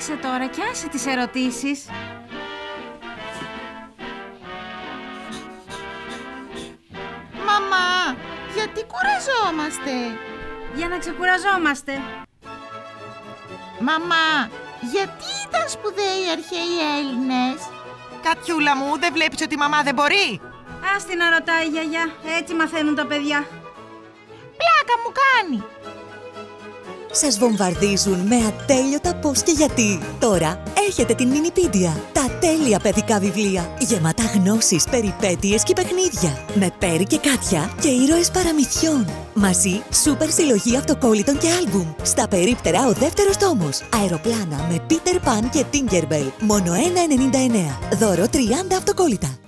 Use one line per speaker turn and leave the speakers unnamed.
Κοίταξε τώρα και άσε τις ερωτήσεις.
Μαμά, γιατί κουραζόμαστε?
Για να ξεκουραζόμαστε.
Μαμά, γιατί ήταν σπουδαίοι οι αρχαίοι Έλληνες?
Κατιούλα μου, δεν βλέπεις ότι η μαμά δεν μπορεί?
Ας την να ρωτάει η γιαγιά, έτσι μαθαίνουν τα παιδιά.
Πλάκα μου κάνει.
Σας βομβαρδίζουν με ατέλειωτα πώς και γιατί. Τώρα έχετε την Μινιπίντια. Τα τέλεια παιδικά βιβλία. Γεμάτα γνώσεις, περιπέτειες και παιχνίδια. Με Πέρι και Κάτια και ήρωες παραμυθιών. Μαζί, σούπερ συλλογή αυτοκόλλητων και άλμπουμ. Στα περίπτερα ο δεύτερος τόμος. Αεροπλάνα με Peter Pan και Tinkerbell. Μόνο 1,99. Δώρο 30 αυτοκόλλητα.